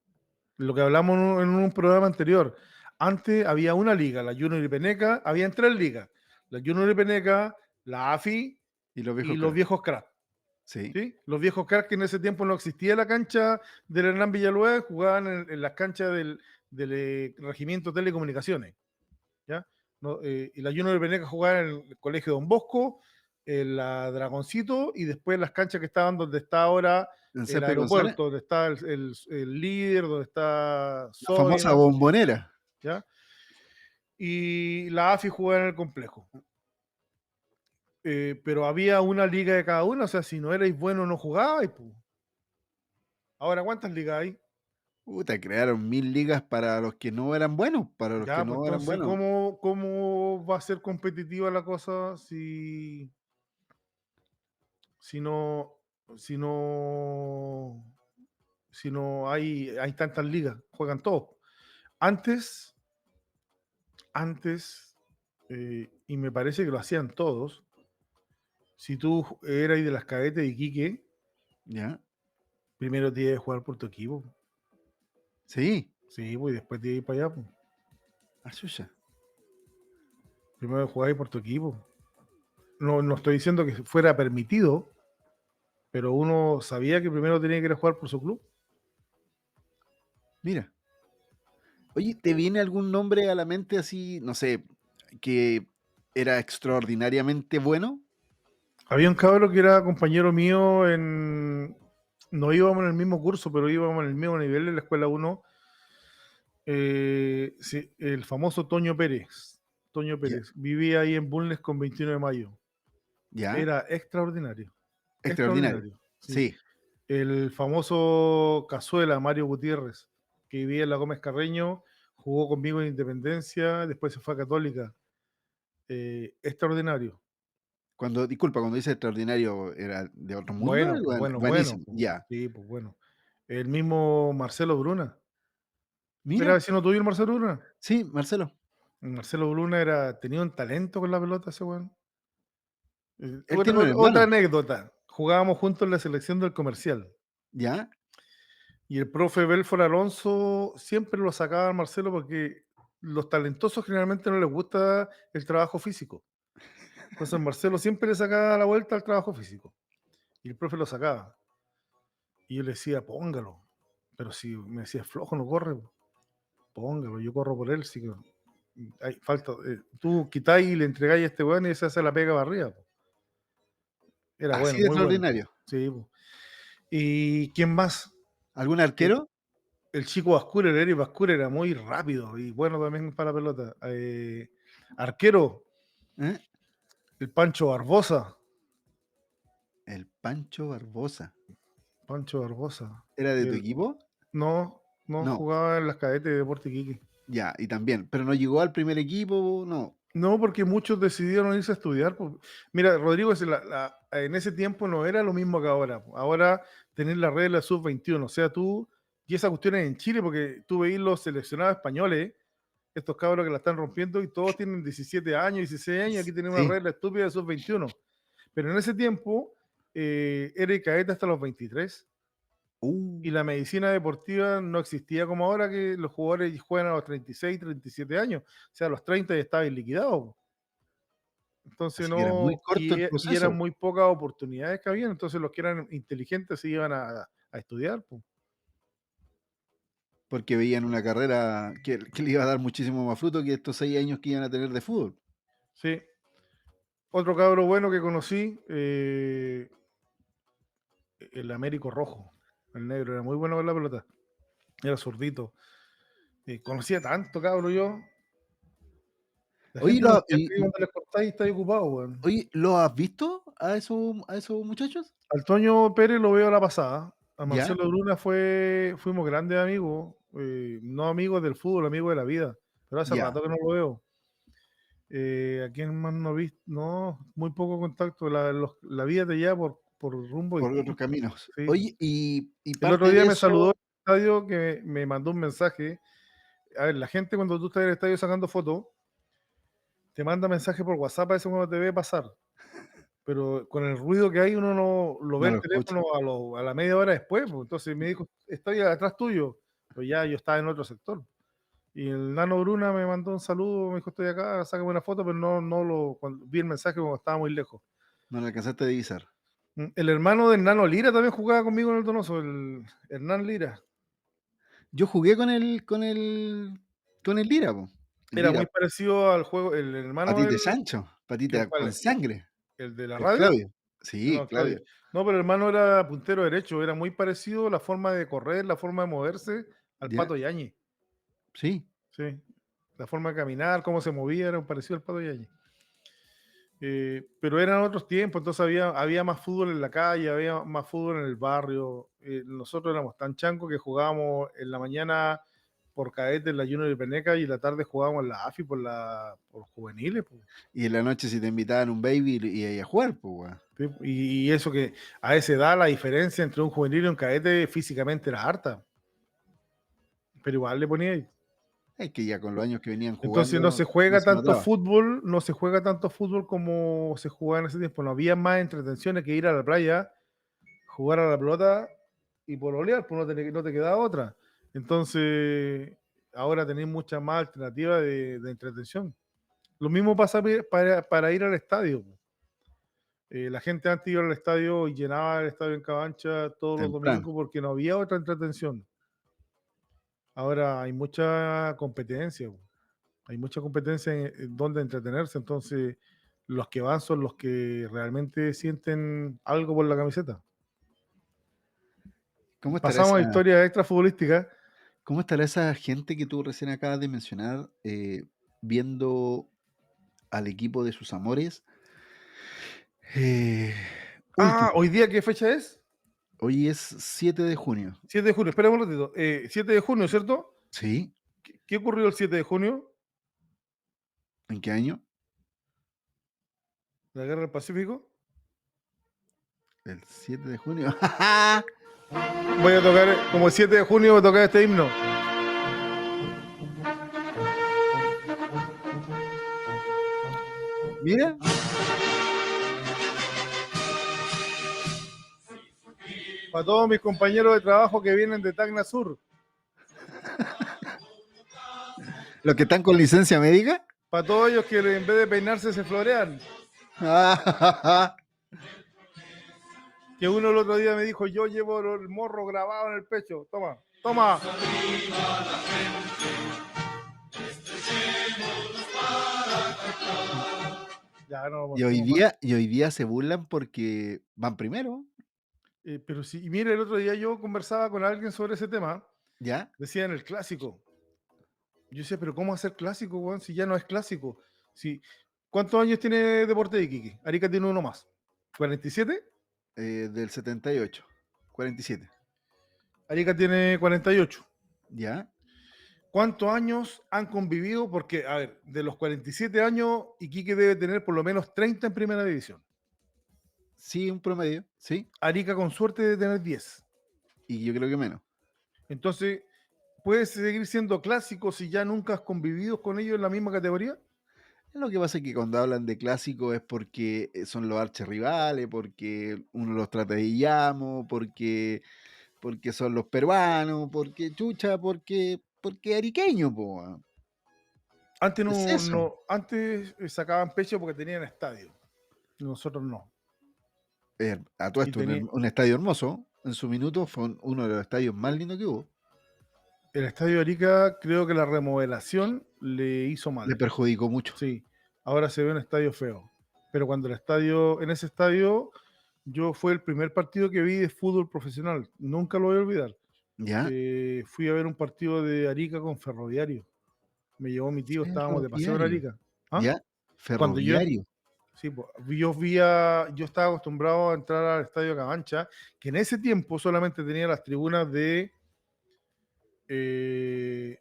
Lo que hablamos en un programa anterior. Antes había una liga, la Junior y Peneca, habían 3 ligas. La Junior y Peneca, la AFI Y los y viejos los cracks. viejos cracks. Sí. ¿Sí? Los viejos cracks que en ese tiempo no existía la cancha del Hernán Villalueva, jugaban en las canchas del Regimiento de Telecomunicaciones. ¿Ya? No, y la Junior de Veneca jugaba en el Colegio Don Bosco, en la Dragoncito, y después las canchas que estaban donde está ahora En el Césped González, aeropuerto, donde está el líder, donde está la famosa Soya, bombonera. ¿ya? Y la AFI jugaba en el complejo. Pero había una liga de cada uno, o sea, si no erais bueno no jugabais. Pues. Ahora, ¿cuántas ligas hay? Puta, crearon 1000 ligas para los que no eran buenos, para los que Ya, pues no eran entonces, buenos. ¿cómo va a ser competitiva la cosa si no, si no, si no hay tantas ligas? Juegan todos. Antes, antes, y me parece que lo hacían todos, si tú eras de las cadetes de Iquique, ¿Ya? primero te ibas a jugar por tu equipo. Sí. Sí, pues y después te ibas para allá. Pues. Ayuya. Primero jugáis por tu equipo. No estoy diciendo que fuera permitido, pero uno sabía que primero tenía que ir a jugar por su club. Mira. Oye, ¿te viene algún nombre a la mente así, no sé, que era extraordinariamente bueno? Había un cabro que era compañero mío no íbamos en el mismo curso, pero íbamos en el mismo nivel de la escuela 1. Sí, el famoso Toño Pérez. Toño Ya. Pérez. Vivía ahí en Bulnes con 21 de mayo. ¿Ya? Era extraordinario. Extraordinario. Extraordinario. Sí. Sí. El famoso Cazuela, Mario Gutiérrez, que vivía en la Gómez Carreño, jugó conmigo en Independencia, después se fue a Católica. Extraordinario. Disculpa, cuando dice extraordinario, ¿era de otro mundo? Bueno, pues bueno, bueno. Buenísimo. Pues, Ya. sí, pues bueno. El mismo Marcelo Bruna. ¿Era Mira. vecino tuyo el Marcelo Bruna? Sí, Marcelo. Marcelo Bruna tenía un talento con la pelota ese weón. Él tiene un Otra hermano. anécdota. Jugábamos juntos en la selección del comercial. ¿Ya? Y el profe Belfor Alonso siempre lo sacaba a Marcelo porque los talentosos generalmente no les gusta el trabajo físico. Entonces Marcelo siempre le sacaba la vuelta al trabajo físico. Y el profe lo sacaba. Y yo le decía, póngalo. pero si me decía flojo, no corre, póngalo, yo corro por él, sí que hay falta. Tú quitáis y le entregáis a este weón y se hace la pega barriga. Era Así bueno, de muy bueno. extraordinario. Sí, po. ¿Y quién más? ¿Algún El, arquero? el chico Bascura, el Eric Bascura era muy rápido y bueno también para la pelota. Arquero, ¿Eh? el Pancho Barbosa. El Pancho Barbosa. Pancho Barbosa. ¿Era de tu El, equipo? no, No, jugaba en las cadetes de Deporte Iquique. ya, y también. Pero no llegó al primer equipo, no. No, porque muchos decidieron irse a estudiar. Mira, Rodrigo, en ese tiempo no era lo mismo que ahora. Ahora tener la regla sub-21, o sea, tú, y esa cuestión es en Chile, porque tú veis los seleccionados españoles, estos cabros que la están rompiendo, y todos tienen 17 años, 16 años, y aquí tenemos una Sí. regla estúpida de sub-21. Pero en ese tiempo era cadete hasta los 23. Y la medicina deportiva no existía como ahora, que los jugadores juegan a los 36, 37 años. O sea, a los 30 ya estaban liquidados. Entonces Así que era muy no, corto el y eran proceso, muy pocas oportunidades que habían, entonces los que eran inteligentes se iban a estudiar. Po. porque veían una carrera que le iba a dar muchísimo más fruto que estos 6 años que iban a tener de fútbol. Sí. Otro cabro bueno que conocí, el Américo Rojo, el negro, era muy bueno con la pelota, era zurdito. Conocía tanto cabro yo. La Oye, gente no entiende que cuando les cortáis está ocupado, weón. ¿lo has visto a esos muchachos? Al Toño Pérez lo veo a la pasada. A ¿Ya? Marcelo Bruna fuimos grandes amigos, no amigos del fútbol, amigos de la vida. Pero hace Ya, rato que no lo veo. ¿A quién más no he visto? No, muy poco contacto. La vida te lleva por rumbo por otros distinto. caminos. Sí. Oye, y El otro parte día de me saludó eso, en el estadio que me mandó un mensaje. A ver, la gente cuando tú estás en el estadio sacando fotos, te manda mensaje por WhatsApp a veces cuando te ve pasar. Pero con el ruido que hay, uno no lo ve no lo el escucho. teléfono a la media hora después. Pues. Entonces me dijo, estoy atrás tuyo. Pero ya yo estaba en otro sector. Y el Nano Bruna me mandó un saludo, me dijo, estoy acá, sácame una foto, pero cuando vi el mensaje como estaba muy lejos. No lo alcanzaste a divisar. El hermano del Nano Lira también jugaba conmigo en el Donoso, el Hernán Lira. Yo jugué con el Lira, po. El Era Lira, muy parecido al juego, el hermano patita del, de chancho, patita con ¿cuál? sangre. ¿El de la El radio? Claudio. Sí, No, Claudio. Claudio. No, pero el hermano era puntero derecho, era muy parecido la forma de correr, la forma de moverse al ¿Ya? Pato Yañez. Sí. Sí, la forma de caminar, cómo se movía, era parecido al Pato Yañez. Pero eran otros tiempos, entonces había más fútbol en la calle, había más fútbol en el barrio. Nosotros éramos tan chancos que jugábamos en la mañana por cadete en la Junior de Peneca y en la tarde jugábamos en la AFI por juveniles. Pues. Y en la noche si te invitaban un baby y ahí a jugar, pues, weón. Sí, y eso que a esa edad la diferencia entre un juvenil y un cadete físicamente era harta, pero igual le ponía ahí. Es que ya con los años que venían Entonces no jugando, se no juega se tanto notaba. fútbol, no se juega tanto fútbol como se jugaba en ese tiempo. No había más entretenciones que ir a la playa, jugar a la pelota y pololear, pues no te quedaba otra. Entonces, ahora tenéis muchas más alternativas de entretención. Lo mismo pasa para ir al estadio. La gente antes iba al estadio y llenaba el estadio en Cabancha todos los Temprano. domingos porque no había otra entretención. Ahora hay mucha competencia. Hay mucha competencia en donde entretenerse, entonces los que van son los que realmente sienten algo por la camiseta. ¿Cómo estará Pasamos a esa, historias extra futbolísticas. cómo estará esa gente que tú recién acabas de mencionar viendo al equipo de sus amores? Eh, Ah, último. hoy día, ¿qué fecha es? Hoy es 7 de junio. 7 de junio, espera un ratito. 7 de junio, ¿cierto? ¿Sí? ¿Qué ocurrió el 7 de junio? ¿En qué año? La guerra del Pacífico. El 7 de junio. Voy a tocar, como el 7 de junio, voy a tocar este himno. Mira, Para todos mis compañeros de trabajo que vienen de Tacna Sur. los que están con licencia médica. Para todos ellos que en vez de peinarse se florean. Que uno el otro día me dijo, yo llevo el morro grabado en el pecho. Toma. Toma. Ya no aguantemos más. Y hoy día se burlan porque van primero, Pero sí, y mira, el otro día yo conversaba con alguien sobre ese tema. ¿ya? Decían el clásico. Yo decía, pero ¿cómo hacer clásico, weón? Si ya no es clásico. Si, ¿cuántos años tiene Deportes de Iquique? Arica tiene uno más. ¿47? Del 78, 47, Arica tiene 48. ¿ya? ¿Cuántos años han convivido? Porque, a ver, de los 47 años, Iquique debe tener por lo menos 30 en primera división. Sí, un promedio, sí, Arica con suerte debe tener 10. y yo creo que menos. Entonces, ¿puedes seguir siendo clásico si ya nunca has convivido con ellos en la misma categoría? Lo que pasa es que cuando hablan de clásicos es porque son los archirrivales, porque uno los trata de llamo, porque son los peruanos, porque chucha, porque ariqueño, po. Weón. Antes Es no, eso. no antes sacaban pecho porque tenían estadio. Nosotros no. A todo Y esto, tenía, un estadio hermoso. En su minuto fue uno de los estadios más lindos que hubo. el estadio de Arica, creo que la remodelación le hizo Le mal. perjudicó mucho. Sí, ahora se ve un estadio feo. Pero cuando el estadio, en ese estadio, yo fue el primer partido que vi de fútbol profesional. Nunca lo voy a olvidar. ¿Ya? Fui a ver un partido de Arica con Ferroviario. Me llevó mi tío, estábamos de paseo en Ferroviario. Arica. ¿Ah? ¿Ya? Cuando yo, Ferroviario. sí, pues, yo estaba acostumbrado a entrar al estadio Cabancha, que en ese tiempo solamente tenía las tribunas de eh,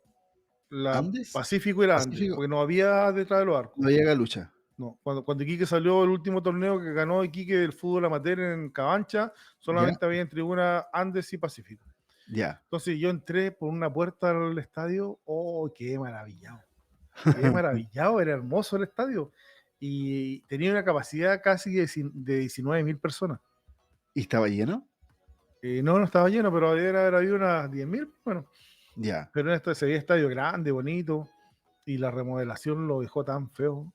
la ¿Andes? Pacífico y la Andes, Pacífico. porque no había detrás de los arcos. No llega lucha. No, cuando Iquique salió el último torneo que ganó Iquique del fútbol amateur en Cabancha, ¿Ya? solamente había en tribuna Andes y Pacífico. Ya. Entonces yo entré por una puerta al estadio, oh, qué maravillado. Qué maravillado, era hermoso el estadio. Y tenía una capacidad casi de 19.000 personas. ¿Y estaba lleno? No, no estaba lleno, pero había unas 10.000, bueno. Ya. Pero en esto se veía estadio grande, bonito, y la remodelación lo dejó tan feo,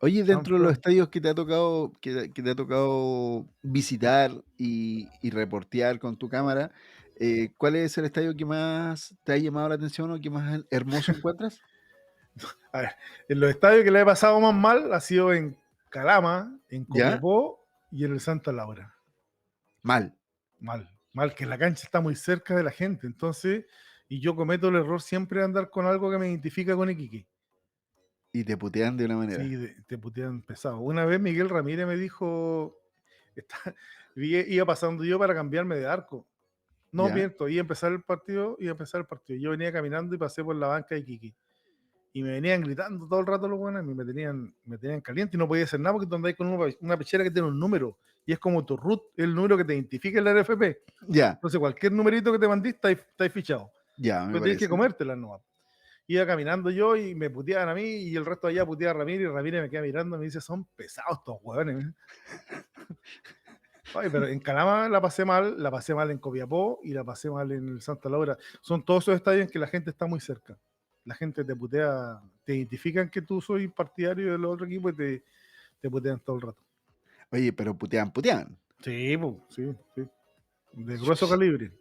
Oye, tan dentro de los feo. estadios que te ha tocado, que te ha tocado visitar y reportear con tu cámara, ¿cuál es el estadio que más te ha llamado la atención o que más hermoso encuentras? A ver, en los estadios que le he pasado más mal ha sido en Calama, en ¿Ya? Copiapó y en el Santa Laura. Mal. Mal, mal, que la cancha está muy cerca de la gente. Entonces, y yo cometo el error siempre de andar con algo que me identifica con Iquique. Y te putean de una Sí, manera. te putean pesado. Una vez Miguel Ramírez me dijo, está- iba pasando yo para cambiarme de arco. No, ¿Ya? miento, iba a empezar el partido. Yo venía caminando y pasé por la banca de Iquique. Y me venían gritando todo el rato los buenos, y me tenían caliente y no podía hacer nada porque tú andáis con una pechera que tiene un número. Y es como tu root, el número que te identifica en la RFP. Ya, Entonces, cualquier numerito que te mandís, estáis fichado. ya, me Pero tienes que parece. comértela nomás. Iba caminando yo y me puteaban a mí y el resto de allá puteaba a Ramírez y Ramírez me queda mirando y me dice, son pesados estos hueones. Ay, pero en Calama la pasé mal en Copiapó y la pasé mal en el Santa Laura. Son todos esos estadios en que la gente está muy cerca. La gente te putea, te identifican que tú soy partidario del otro equipo y te putean todo el rato. Oye, pero putean, putean. Sí, po, sí, sí. De grueso calibre.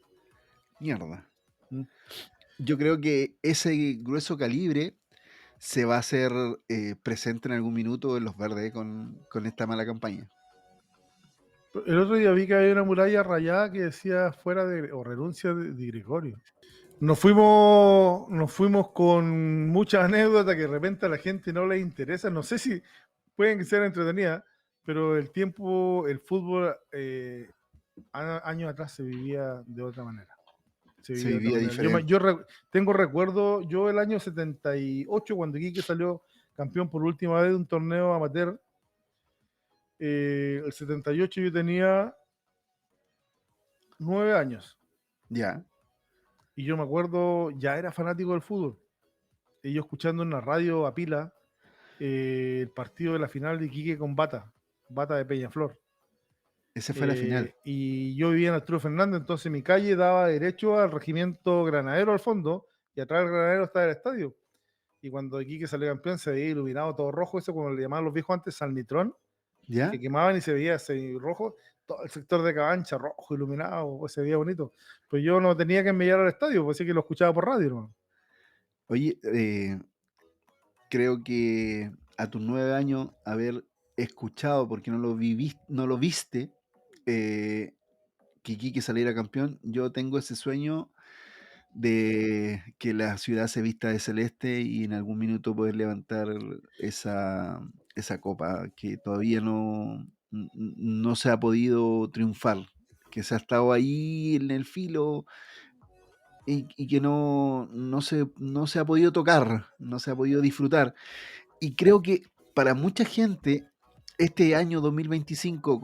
Mierda. Mm. Yo creo que ese grueso calibre se va a hacer presente en algún minuto en los verdes con esta mala campaña. El otro día vi que había una muralla rayada que decía fuera de o renuncia de Gregorio. Nos fuimos con muchas anécdotas que de repente a la gente no le interesa. No sé si pueden ser entretenidas, pero el fútbol, años atrás se vivía de otra manera. Se Se vivía de otra vivía manera. diferente. Tengo recuerdo, yo el año 78, cuando Iquique salió campeón por última vez de un torneo amateur, el 78 yo tenía 9 años. Ya. Y yo me acuerdo, ya era fanático del fútbol. Y yo escuchando en la radio a pila el partido de la final de Iquique con Bata de Peñaflor. Esa fue la final. Y yo vivía en Arturo Fernández, entonces mi calle daba derecho al regimiento granadero al fondo, y atrás del granadero estaba el estadio. Y cuando Iquique salió campeón se veía iluminado todo rojo, eso como le llamaban los viejos antes, salnitrón, que ¿Ya? quemaban y se veía ese rojo. todo el sector de Cabancha rojo, iluminado, pues, se veía bonito. Pues yo no tenía que enviar al estadio, pues así que lo escuchaba por radio, ¿no? Oye, creo que a tus 9 años haber escuchado, porque no lo viste, eh, que Iquique saliera campeón, yo tengo ese sueño de que la ciudad se vista de celeste y en algún minuto poder levantar esa copa que todavía no se ha podido triunfar, que se ha estado ahí en el filo y que no se ha podido tocar, no se ha podido disfrutar. Y creo que para mucha gente, este año 2025,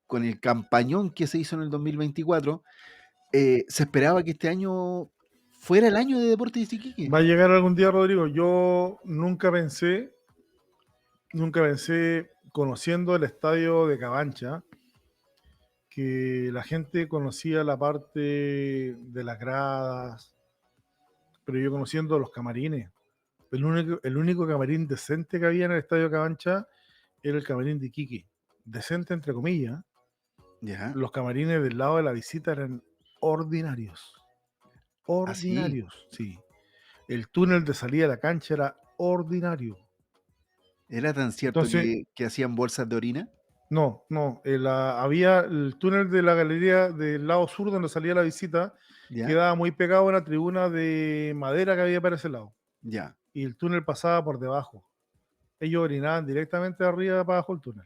con el campañón que se hizo en el 2024, se esperaba que este año fuera el año de Deportes Iquique. Va a llegar algún día, Rodrigo. Yo nunca pensé, conociendo el estadio de Cabancha, que la gente conocía la parte de las gradas, pero yo conociendo los camarines. El único camarín decente que había en el estadio Cabancha era el camarín de Iquique. Decente, entre comillas. Ya, Los camarines del lado de la visita eran ordinarios. así. Ordinarios, sí. El túnel de salida de la cancha era ordinario. ¿Era tan cierto Entonces, que hacían bolsas de orina? no, no. Había el túnel de la galería del lado sur donde salía la visita, Ya, quedaba muy pegado a una tribuna de madera que había para ese lado. ya. Y el túnel pasaba por debajo. Ellos orinaban directamente arriba para abajo el túnel.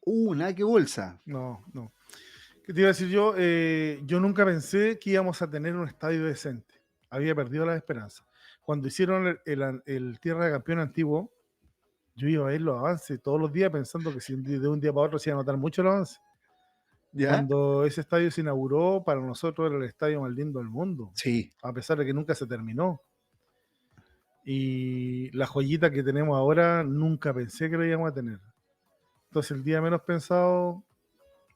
Nada que bolsa. No, no. ¿Qué te iba a decir yo? Yo nunca pensé que íbamos a tener un estadio decente. Había perdido la esperanza. Cuando hicieron el Tierra de Campeón antiguo, yo iba a ver los avances todos los días pensando que si de un día para otro se iba a notar mucho el avance. ¿Ya? Cuando ese estadio se inauguró, para nosotros era el estadio más lindo del mundo, Sí. a pesar de que nunca se terminó. Y la joyita que tenemos ahora, nunca pensé que lo íbamos a tener. Entonces, el día menos pensado,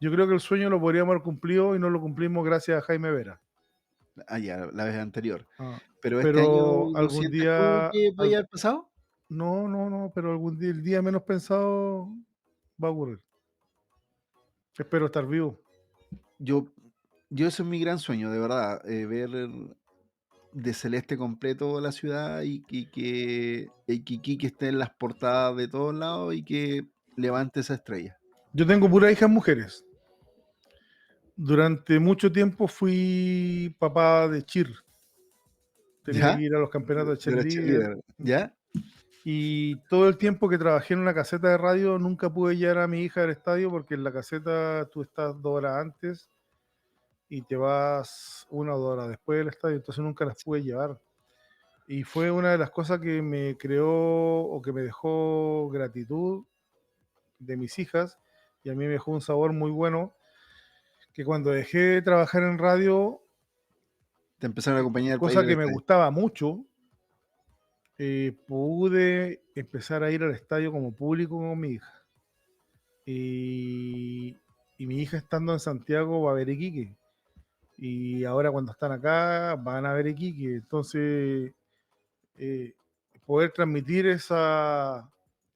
yo creo que el sueño lo podríamos haber cumplido y no lo cumplimos gracias a Jaime Vera. Ah, ya, la vez anterior. Ah, Pero este año, pero ¿no algún sientes tú día, que podía haber pasado? no, no, no, pero algún día, el día menos pensado va a ocurrir. Espero estar vivo. Yo, yo ese es mi gran sueño, de verdad, ver de celeste completo la ciudad y que el Iquique esté en las portadas de todos lados y que levante esa estrella. Yo tengo puras hijas mujeres. Durante mucho tiempo fui papá de cheer. Tenía que ¿Ya? ir a los campeonatos de De la cheerleader. cheerleader, ¿ya? Y todo el tiempo que trabajé en una caseta de radio, nunca pude llevar a mi hija al estadio porque en la caseta tú estás 2 horas antes y te vas 1 o 2 horas después del estadio, entonces nunca las pude llevar. Y fue una de las cosas que me creó o que me dejó gratitud de mis hijas y a mí me dejó un sabor muy bueno, que cuando dejé de trabajar en radio, Te empezaron a acompañar para ir cosa al que me estadio. gustaba mucho, pude empezar a ir al estadio como público con mi hija. Y, y mi hija estando en Santiago va a ver Iquique. Y ahora cuando están acá van a ver Iquique. Entonces, eh, poder transmitir esa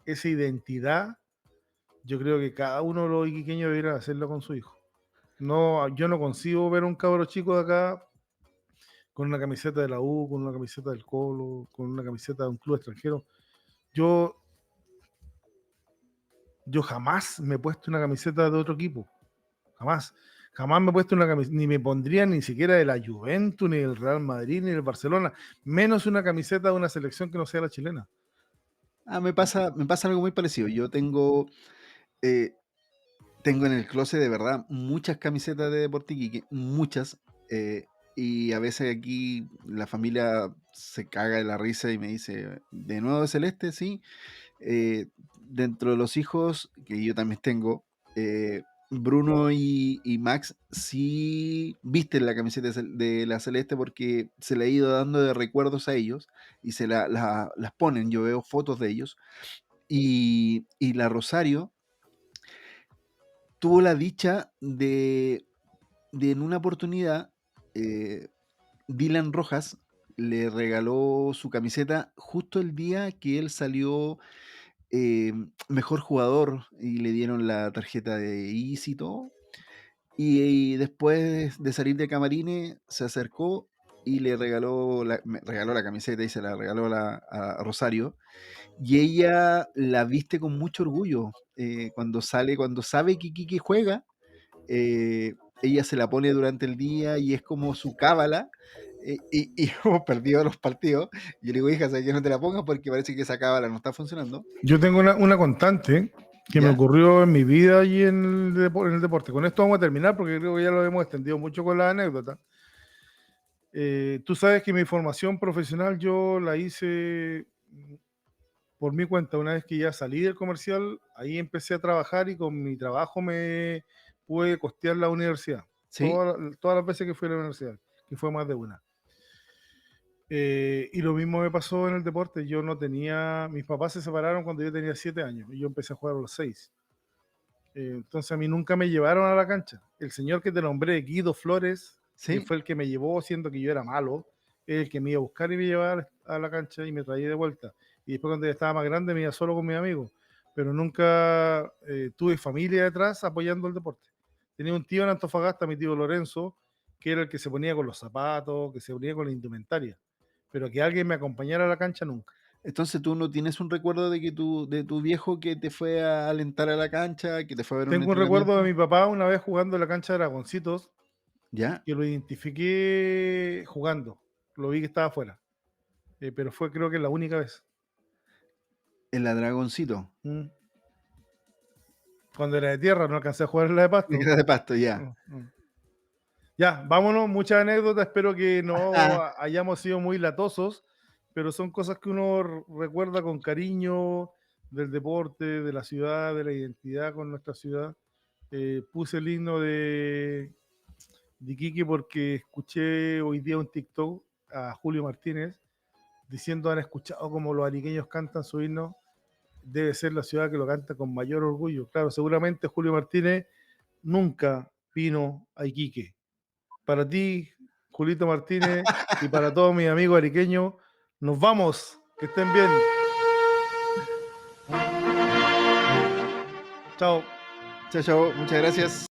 identidad, yo creo que cada uno de los iquiqueños debería hacerlo con su hijo. No, yo no consigo ver a un cabro chico de acá con una camiseta de la U, con una camiseta del Colo, con una camiseta de un club extranjero. Yo, yo jamás me he puesto una camiseta de otro equipo. Jamás. Jamás me he puesto una camiseta, ni me pondría ni siquiera de la Juventus, ni del Real Madrid, ni del Barcelona, menos una camiseta de una selección que no sea la chilena. Ah, me pasa algo muy parecido. Yo eh, tengo en el closet de verdad muchas camisetas de Deportes Iquique, muchas. eh, y a veces aquí la familia se caga de la risa y me dice, ¿de nuevo de celeste? Sí. Dentro de los hijos que yo también tengo, Bruno y Max sí visten la camiseta de la Celeste porque se le ha ido dando de recuerdos a ellos y las ponen. Yo veo fotos de ellos y la Rosario tuvo la dicha de en una oportunidad, eh, Dylan Rojas le regaló su camiseta justo el día que él salió mejor jugador y le dieron la tarjeta de Easy y todo. y después de salir de camarines se acercó y me regaló la camiseta y se la regaló a Rosario. Y ella la viste con mucho orgullo. Cuando sale, cuando sabe que Iquique juega, ella se la pone durante el día y es como su cábala. Y hemos perdido los partidos. Yo le digo, hija, ¿sabes que no te la pongas? Porque parece que esa cábala no está funcionando. Yo tengo una constante que me ¿Ya? ocurrió en mi vida y en el deporte. Con esto vamos a terminar porque creo que ya lo hemos extendido mucho con la anécdota. Tú sabes que mi formación profesional yo la hice por mi cuenta. Una vez que ya salí del comercial, ahí empecé a trabajar y con mi trabajo me pude costear la universidad. ¿Sí? Todas las veces que fui a la universidad, que fue más de una. Y lo mismo me pasó en el deporte. Yo no tenía, mis papás se separaron cuando yo tenía 7 años y yo empecé a jugar a los 6. Entonces a mí nunca me llevaron a la cancha. El señor que te nombré, Guido Flores, que ¿Sí? fue el que me llevó siendo que yo era malo, es el que me iba a buscar y me llevaba a la cancha y me traía de vuelta. Y después cuando ya estaba más grande me iba solo con mis amigos. Pero nunca tuve familia detrás apoyando el deporte. Tenía un tío en Antofagasta, mi tío Lorenzo, que era el que se ponía con los zapatos, que se ponía con la indumentaria. Pero que alguien me acompañara a la cancha nunca. Entonces tú no tienes un recuerdo de tu viejo que te fue a alentar a la cancha, que te fue a ver un Tengo un recuerdo de entrenamiento. mi papá una vez jugando en la cancha de Dragoncitos, ¿Ya? que lo identifiqué jugando. Lo vi que estaba afuera. Pero fue creo que la única vez. En la Dragoncito. Mm. Cuando era de tierra, no alcancé a jugar en la de pasto. Era de pasto, ya. Ya, vámonos. Muchas anécdotas. Espero que no hayamos sido muy latosos, pero son cosas que uno recuerda con cariño del deporte, de la ciudad, de la identidad con nuestra ciudad. Puse el himno de Iquique porque escuché hoy día un TikTok a Julio Martínez diciendo han escuchado como los ariqueños cantan su himno, debe ser la ciudad que lo canta con mayor orgullo. Claro, seguramente Julio Martínez nunca vino a Iquique. Para ti, Julito Martínez, y para todos mis amigos ariqueños, nos vamos. Que estén bien. Chao. Chao, chao. Muchas gracias.